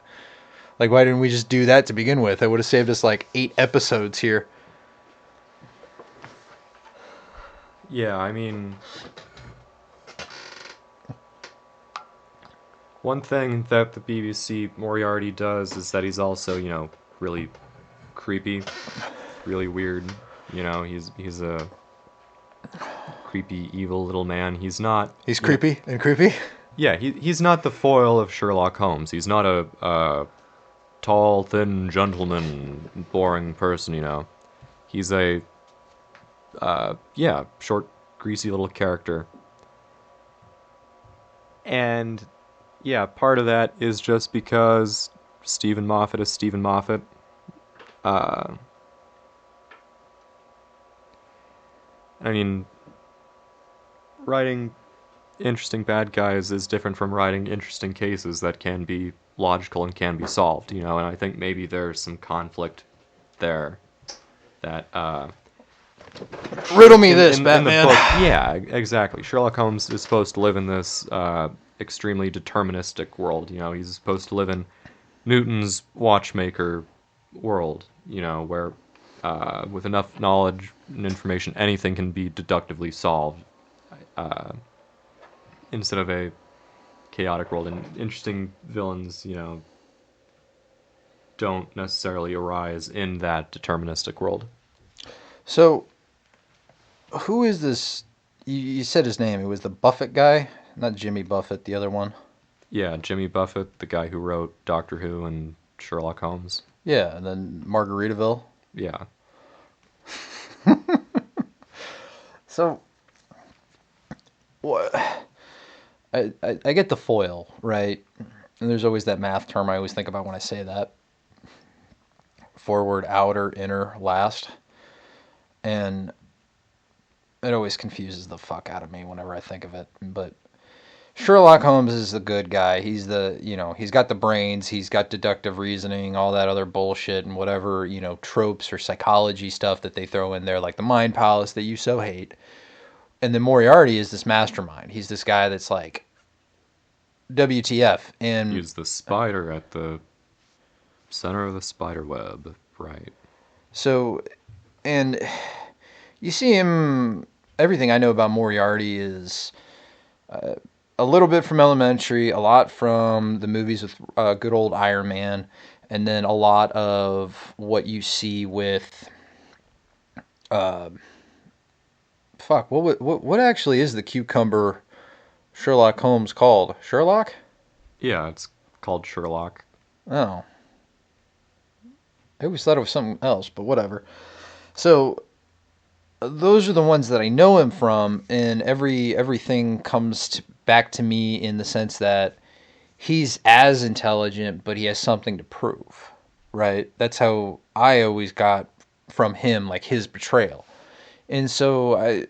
why didn't we just do that to begin with? That would have saved us like 8 episodes here. Yeah, I mean, one thing that the BBC Moriarty does is that he's also, really creepy, really weird. He's a creepy, evil little man. He's not. He's creepy and creepy? Yeah, he's not the foil of Sherlock Holmes. He's not a tall, thin gentleman, boring person, He's a, short, greasy little character. And, yeah, part of that is just because Stephen Moffat is Stephen Moffat. I mean, writing interesting bad guys is different from writing interesting cases that can be logical and can be solved, and I think maybe there's some conflict there that Riddle me this, in Batman. the book, yeah, exactly. Sherlock Holmes is supposed to live in this extremely deterministic world. He's supposed to live in Newton's watchmaker world. Where with enough knowledge and information, anything can be deductively solved. Instead of a chaotic world, and interesting villains, don't necessarily arise in that deterministic world. So, who is this? You said his name. It was the Buffett guy, not Jimmy Buffett, the other one. Yeah, Jimmy Buffett, the guy who wrote Doctor Who and Sherlock Holmes. Yeah, and then Margaritaville. Yeah. So, what? I get the foil, right? And there's always that math term I always think about when I say that. Forward, outer, inner, last. And it always confuses the fuck out of me whenever I think of it. But Sherlock Holmes is the good guy. He's he's got the brains, he's got deductive reasoning, all that other bullshit and whatever, tropes or psychology stuff that they throw in there, like the mind palace that you so hate. And then Moriarty is this mastermind. He's this guy that's like, WTF. And He's the spider at the center of the spider web, right? So, and you see him, everything I know about Moriarty is a little bit from Elementary, a lot from the movies with good old Iron Man, and then a lot of what you see with, what actually is the cucumber Sherlock Holmes called? Sherlock? Yeah, it's called Sherlock. Oh. I always thought it was something else, but whatever. So, those are the ones that I know him from, and everything comes back to me in the sense that he's as intelligent, but he has something to prove, right? That's how I always got from him, like his betrayal. And so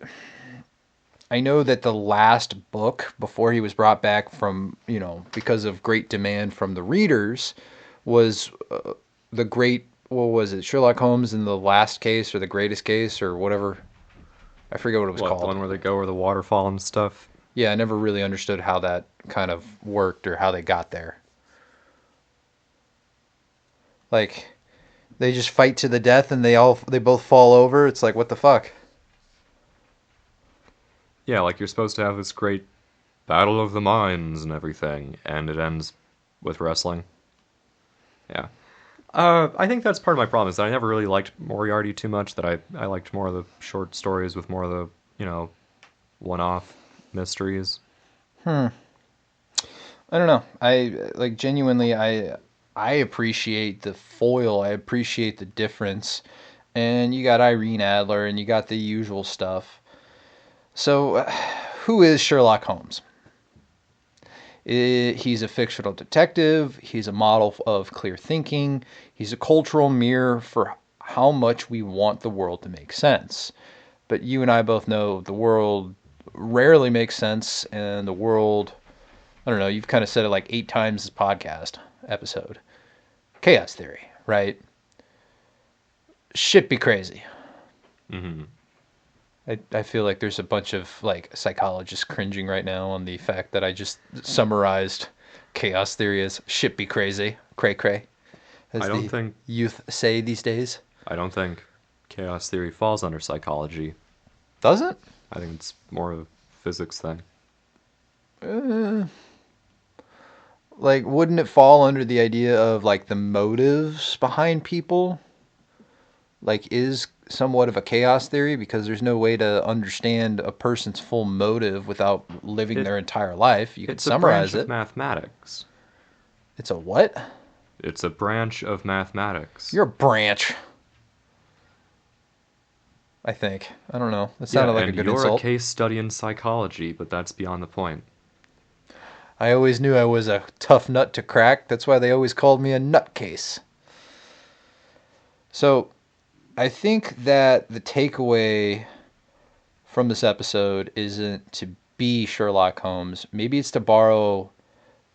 I know that the last book, before he was brought back from, because of great demand from the readers, was the great, what was it, Sherlock Holmes in the last case, or the greatest case, or whatever. I forget what it was called. The one where they go over the waterfall and stuff? Yeah, I never really understood how that kind of worked, or how they got there. Like, they just fight to the death, and they both fall over. It's like, what the fuck? Yeah, like you're supposed to have this great battle of the minds and everything, and it ends with wrestling. Yeah. I think that's part of my problem, is that I never really liked Moriarty too much, that I liked more of the short stories with more of the, one-off mysteries. I don't know. Genuinely, I appreciate the foil. I appreciate the difference. And you got Irene Adler, and you got the usual stuff. So, who is Sherlock Holmes? He's a fictional detective. He's a model of clear thinking. He's a cultural mirror for how much we want the world to make sense. But you and I both know the world rarely makes sense, and the world, I don't know, you've kind of said it like 8 times this podcast episode. Chaos theory, right? Shit be crazy. Mm-hmm. I feel like there's a bunch of like psychologists cringing right now on the fact that I just summarized chaos theory as shit be crazy, cray cray, as I don't think youth say these days. I don't think chaos theory falls under psychology. Doesn't? I think it's more of a physics thing. Like, wouldn't it fall under the idea of like the motives behind people? Like, is somewhat of a chaos theory, because there's no way to understand a person's full motive without living their entire life. You could summarize it. It's a branch of mathematics. It's a what? It's a branch of mathematics. You're a branch. I think. I don't know. That sounded like a good insult. You're a case study in psychology, but that's beyond the point. I always knew I was a tough nut to crack. That's why they always called me a nutcase. So, I think that the takeaway from this episode isn't to be Sherlock Holmes. Maybe it's to borrow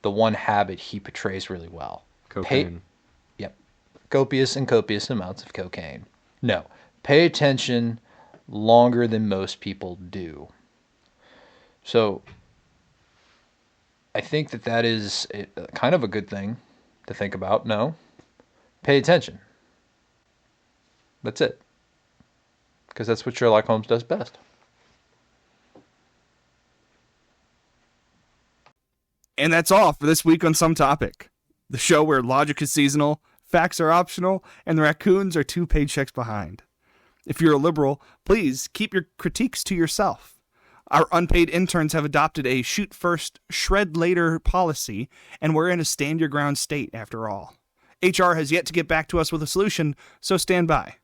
the one habit he portrays really well. Cocaine. Yep. Copious amounts of cocaine. No. Pay attention longer than most people do. So I think that is kind of a good thing to think about. No. Pay attention. That's it. Because that's what Sherlock Holmes does best. And that's all for this week on Some Topic, the show where logic is seasonal, facts are optional, and the raccoons are 2 paychecks behind. If you're a liberal, please keep your critiques to yourself. Our unpaid interns have adopted a shoot first, shred later policy, and we're in a stand your ground state after all. HR has yet to get back to us with a solution, so stand by.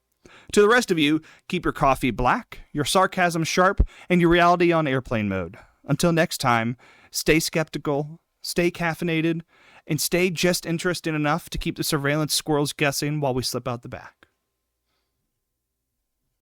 To the rest of you, keep your coffee black, your sarcasm sharp, and your reality on airplane mode. Until next time, stay skeptical, stay caffeinated, and stay just interested enough to keep the surveillance squirrels guessing while we slip out the back.